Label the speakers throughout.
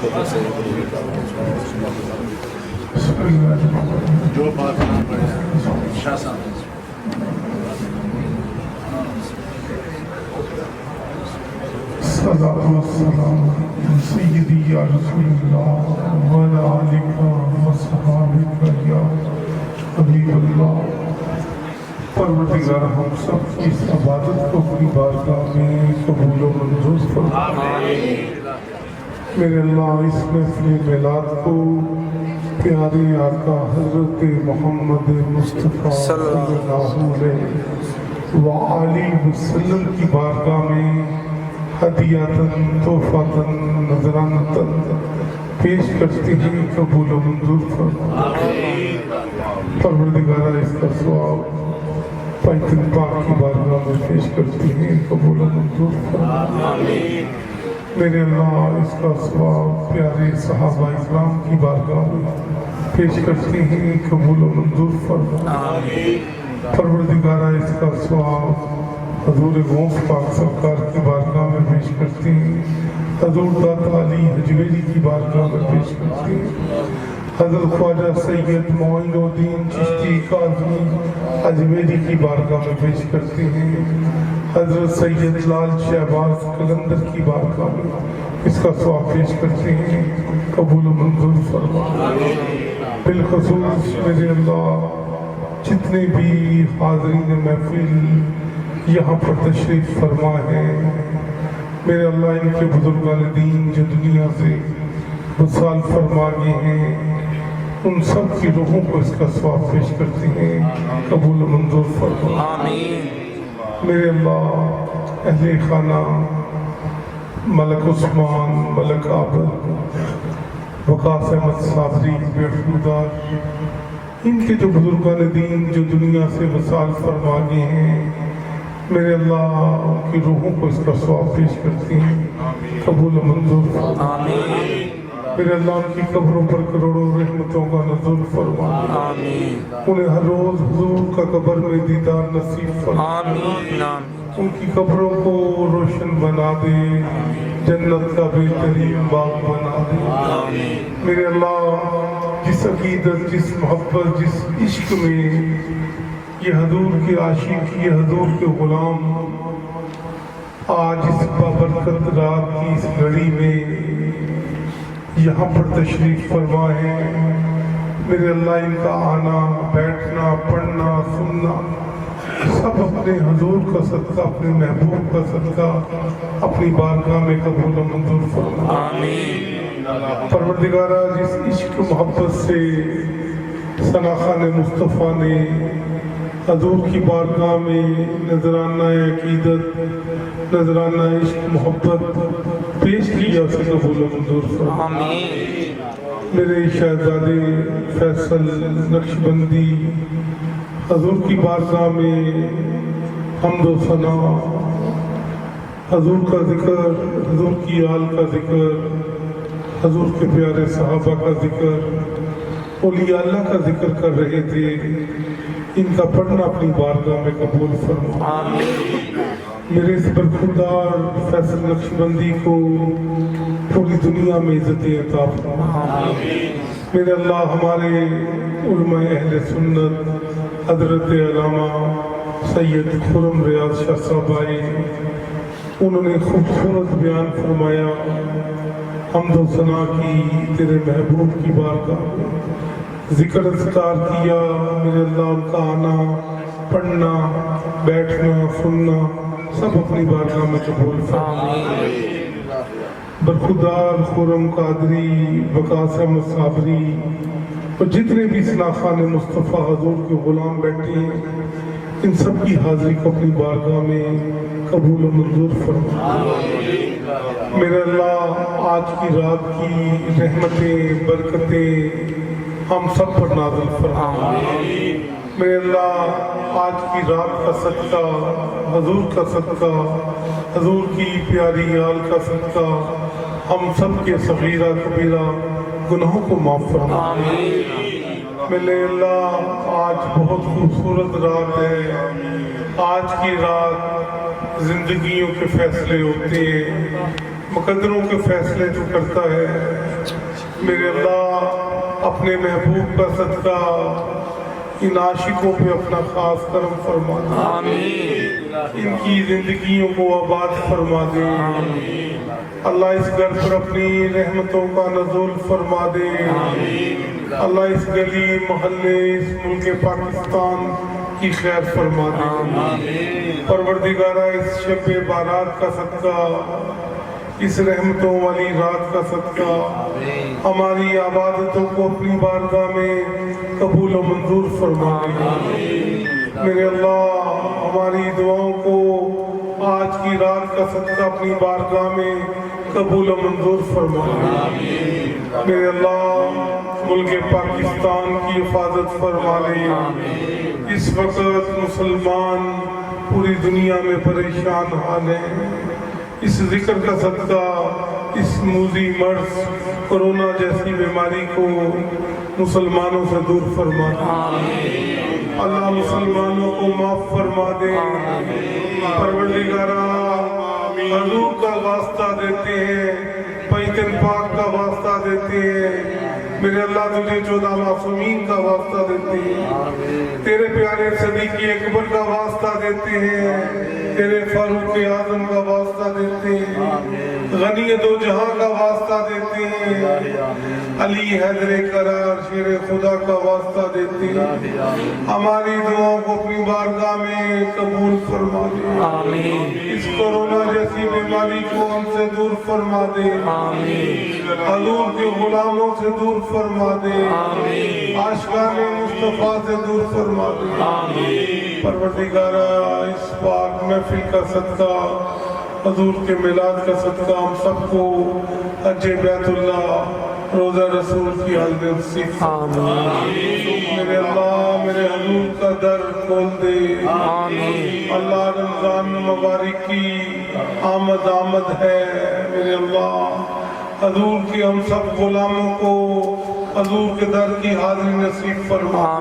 Speaker 1: جو بات نہ پڑے شاہ صاحب
Speaker 2: الصلاة والسلام سیدی یا رسول اللہ وعلی آلک وصحابک یا حبیب اللہ۔ پروردگار ہم سب کی اس عبادت کو اپنی بارگاہ میں قبول و منظور فرما۔ میرے اللہ اس محفل میلاد کو پیارے آقا حضرت محمد مصطفیٰ صلی اللہ علیہ وآلہ وسلم کی بارگاہ میں ہدیاتاً تحفاتاً نذرانتاً پیش کرتے ہیں، قبول و منظور فرما۔ پروردگارہ اس کا ثواب پائتن پاک کی بارگاہ میں پیش کرتے ہیں، قبول و منظور فرما۔ میرے اللہ اس کا ثواب پیارے صحابہ اکرام کی بارگاہ میں پیش کرتے ہیں، قبول و منظور فرما۔ پروردگارہ اس کا ثواب حضور غوث پاک سرکار کی بارگاہ میں پیش کرتے ہیں، حضور داتا علی حجویری کی بارگاہ میں پیش کرتے ہیں، حضرت خواجہ سید معین الدین چشتی کاظمی اجمیری کی بارگاہ میں پیش کرتے ہیں، حضرت سید لال شہباز قلندر کی بارگاہ میں اس کا ثواب پیش کرتے ہیں، قبول و منظور فرما۔ بالخصوص میرے اللہ جتنے بھی حاضرین محفل یہاں پر تشریف فرما ہے، میرے اللہ ان کے بزرگان دین جو دنیا سے وصال فرما گئے ہیں، ان سب کی روحوں کو اس کا ثواب پیش کرتے ہیں، قبول و منظور فرما۔ میرے اللہ اہل خانہ ملک عثمان، ملک عابد، وقاص احمد صابری، بیٹھودار، ان کے جو بزرگان دین جو دنیا سے وصال فرما گئے ہیں، میرے اللہ ان کی روحوں کو اس کا ثواب پیش کرتے ہیں، قبول و منظور فرما۔ میرے اللہ ان کی قبروں پر کروڑوں رحمتوں کا نزول فرما، انہیں ہر روز حضور کا قبر میں دیدار نصیب فرما، ان کی قبروں کو روشن بنا دے، جنت کا بہترین باغ بنا دے۔ میرے اللہ جس عقیدت، جس محبت، جس عشق میں یہ حضور کے عاشق، یہ حضور کے غلام آج اس بابرکت رات کی اس گھڑی میں یہاں پر تشریف فرما ہے، میرے اللہ ان کا آنا، بیٹھنا، پڑھنا، سننا سب اپنے حضور کا صدقہ، اپنے محبوب کا صدقہ اپنی بارگاہ میں قبول و منظور فرما۔ پروردگارہ جس عشق محبت سے ثناخان مصطفیٰ نے حضور کی بارگاہ میں نذرانہ عقیدت، نذرانہ عشق محبت پیش کیا، اسے قبول و منظور فرما۔ میرے شہزادے فیصل نقشبندی حضور کی بارگاہ میں حمد و ثنا، حضور کا ذکر، حضور کی آل کا ذکر، حضور کے پیارے صحابہ کا ذکر، اولیاء اللہ کا ذکر کر رہے تھے، ان کا پڑھنا اپنی بارگاہ میں قبول فرما۔ میرے اس برخوردار فیصل نقشبندی کو پوری دنیا میں عزت عطا فرما۔ میرے اللہ ہمارے علماء اہل سنت حضرت علامہ سید خرم ریاض شاہ صاحب آئے، انہوں نے خوبصورت بیان فرمایا، حمد و ثنا کی تیرے محبوب کی بارگاہ میں، ذکر اذکار کیا، میرے اللہ ان کا آنا، پڑھنا، بیٹھنا، سننا سب اپنی بارگاہ میں قبول فرما۔ برخودار خرم قادری، وقاص احمد صابری اور جتنے بھی ثناخان مصطفیٰ حضور کے غلام بیٹھے ہیں، ان سب کی حاضری کو اپنی بارگاہ میں قبول و منظور فرما۔ میرے اللہ آج کی رات کی رحمتیں، برکتیں ہم سب پر نازل فرما۔ میرے اللہ آج کی رات کا صدقہ، حضور کا صدقہ، حضور کی پیاری آل کا صدقہ ہم سب کے صغیرہ کبیرہ گناہوں کو معاف فرما۔ میرے اللہ آج بہت خوبصورت رات ہے، آج کی رات زندگیوں کے فیصلے ہوتے ہیں، مقدروں کے فیصلے تو کرتا ہے۔ میرے اللہ اپنے محبوب کا صدقہ ان عاشقوں پہ اپنا خاص کرم فرما دے،
Speaker 3: آمین
Speaker 2: ان کی زندگیوں کو آباد فرما دے۔ اللہ اس گھر پر اپنی رحمتوں کا نزول فرما دے۔ اللہ اس گلی محلے اس ملک پاکستان کی خیر فرما دے۔ پروردگارہ اس شب بارات کا صدقہ، اس رحمتوں والی رات کا صدقہ ہماری عبادتوں کو اپنی بارگاہ میں قبول و منظور فرما دے۔ میرے اللہ ہماری دعاؤں کو آج کی رات کا صدقہ اپنی بارگاہ میں قبول و منظور فرما دے۔ میرے اللہ ملک پاکستان کی حفاظت فرما لے۔ اس وقت مسلمان پوری دنیا میں پریشان حال ہیں، اس ذکر کا صدقہ اس موذی مرض کرونا جیسی بیماری کو مسلمانوں سے دور فرما دے۔ اللہ مسلمانوں کو معاف فرما دے۔ پروردگارہ حضور کا واسطہ دیتے ہیں، پیغمبر پاک کا واسطہ دیتے ہیں، میرے اللہ تجھے 14 معصومین کا واسطہ دیتے ہیں، تیرے پیارے صدیق اکبر کا واسطہ دیتے ہیں، تیرے فاروق اعظم کا واسطہ دیتے ہیں، غنی دو جہاں کا واسطہ دیتے ہیں، علی حیدر کرار شیر خدا کا واسطہ دیتے ہیں۔ ہماری دعاؤں کو اپنی بارگاہ میں قبول فرما دے۔ اس کورونا جیسی بیماری کو ہم سے دور فرما دے۔ حضور کے غلاموں سے دور فرما دے، عاشقان مصطفیٰ سے دور فرما دے۔ پروردگارہ اس پاک محفل کا صدقہ، حضور کے میلاد کا صدقہ ہم سب کو حج بیت اللہ روزہ رسول کی حالت نصیب میرے اللہ میرے حضور کا در کھول دے۔ اللہ رمضان مبارک کی آمد ہے، میرے اللہ حضور کے ہم سب غلاموں کو حضور کے در کی حاضری نصیب فرما۔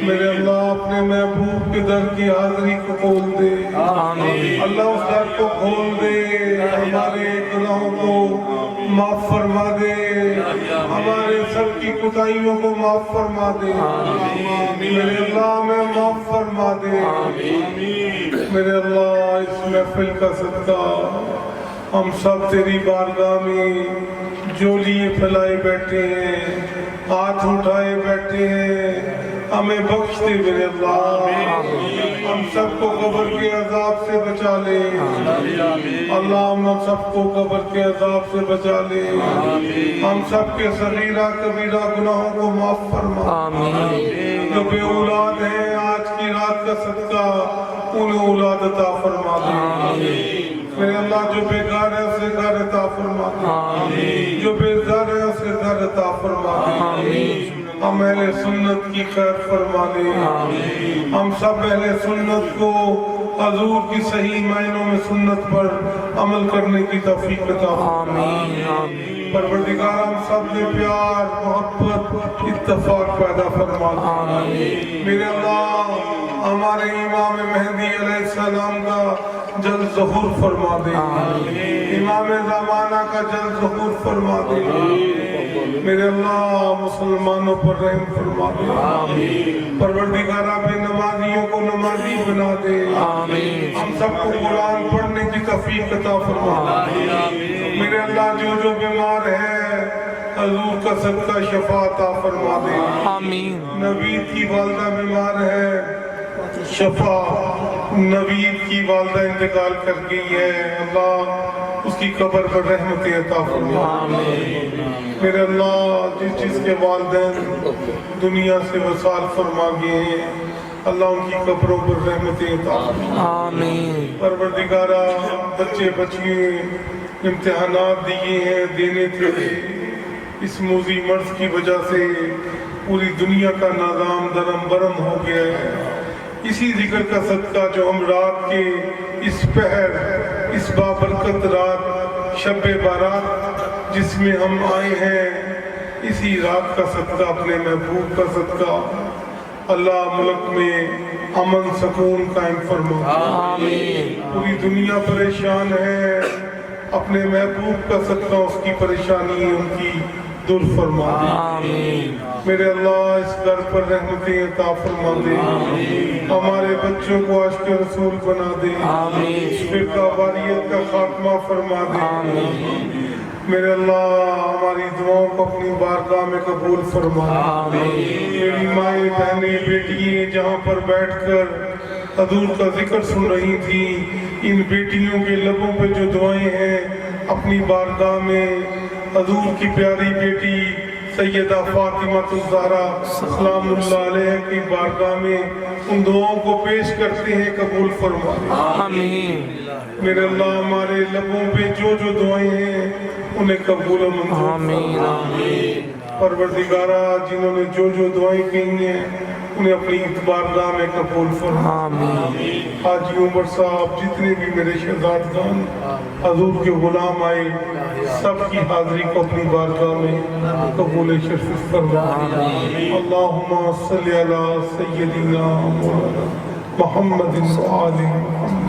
Speaker 2: میرے اللہ اپنے محبوب کے در کی حاضری کو کھول دے۔ اللہ اس در کو کھول دے، ہمارے گناہوں کو معاف فرما دے، ہمارے سب کی کوتاہیوں کو معاف فرما دے۔ میرے اللہ میں معاف فرما دے۔ میرے اللہ اس محفل کا صدقہ ہم سب تیری بارگاہ میں جو لیے پھیلائے بیٹھے ہیں، ہاتھ اٹھائے بیٹھے ہیں، ہمیں بخش دے میرے اللہ۔ ہم سب کو قبر کے عذاب سے بچا لے اللہ، ہم سب کو قبر کے عذاب سے بچا لے، ہم سب کے صغیرہ کبیرہ گناہوں کو معاف فرما۔ جو بے اولاد ہیں آج کی رات کا صدقہ انہیں اولاد عطا فرما دے۔ میرے اللہ جو بیکار ہے اسے گھر عطا فرما دے، جو بے زر ہے اسے زر عطا فرما دے۔ ہم اہل سنت کی خیر فرما دے، ہم سب اہل سنت کو حضور کی صحیح معنوں میں سنت پر عمل کرنے کی توفیق عطا فرما دے۔ پروردگار ہم سب میں پیار محبت اتفاق پیدا فرما دے۔ میرے اللہ ہمارے امام مہدی علیہ السلام کا جلد ظہور فرما دے، امام زمانہ کا جلد ظہور فرما دے۔ میرے اللہ مسلمانوں پر رحم فرما دے، پروردگارہ بے نمازیوں کو نمازی بنا دے، ہم سب کو قرآن پڑھنے کی توفیق عطا فرما دے۔ میرے اللہ جو بیمار ہے حضور کا صدقہ شفا عطا فرما دے۔ نوید کی والدہ بیمار ہے، شفا۔ نوید کی والدہ انتقال کر گئی ہے، اللہ اس کی قبر پر رحمت عطا فرما۔ میرے اللہ جس کے والدین دنیا سے وصال فرما گئے ہیں اللہ ان کی قبروں پر رحمت عطا فرما۔ پروردگارہ بچے بچیاں امتحانات دیے ہیں، دینے تھے، اس موذی مرض کی وجہ سے پوری دنیا کا نظام درم برم ہو گیا ہے۔ اسی ذکر کا صدقہ جو ہم رات کے اس پہر اس بابرکت رات شب بارات جس میں ہم آئے ہیں، اسی رات کا صدقہ اپنے محبوب کا صدقہ اللہ ملک میں امن سکون قائم فرما۔ پوری دنیا پریشان ہے، اپنے محبوب کا صدقہ اس کی پریشانی ان کی دور فرما دے.
Speaker 3: آمین.
Speaker 2: میرے اللہ اس گھر پر رحمتیں عطا فرما دے. ہمارے بچوں کو عاشق رسول بنا دے. فرقہ واریت کا خاتمہ فرما دے. میرے اللہ ہماری دعاؤں کو اپنی بارگاہ میں قبول فرما دے. میری مائیں بہنیں بیٹیاں جہاں پر بیٹھ کر حضور کا ذکر سن رہی تھی، ان بیٹیوں کے لبوں پہ جو دعائیں ہیں اپنی بارگاہ میں حضور کی پیاری بیٹی سیدہ فاطمہ الزہرا سلام اللہ علیہ کی بارگاہ میں ان دعاؤں کو پیش کرتے ہیں، قبول فرما دے.
Speaker 3: آمین.
Speaker 2: میرے اللہ ہمارے لبوں پہ جو جو دعائیں ہیں انہیں قبول و منظور
Speaker 3: آمین.
Speaker 2: فرما.
Speaker 3: آمین.
Speaker 2: پروردگارہ جنہوں نے جو جو دعائیں کہی ہیں انہیں اپنی بارگاہ میں قبول فرما.
Speaker 3: آمین.
Speaker 2: حاجی عمر صاحب جتنے بھی میرے شہزادگان حضور کے غلام آئے سب کی حاضری کو اپنی بارگاہ میں قبول شرف فرما. اللہم صلی علی سیدنا مولانا محمد و آل محمد.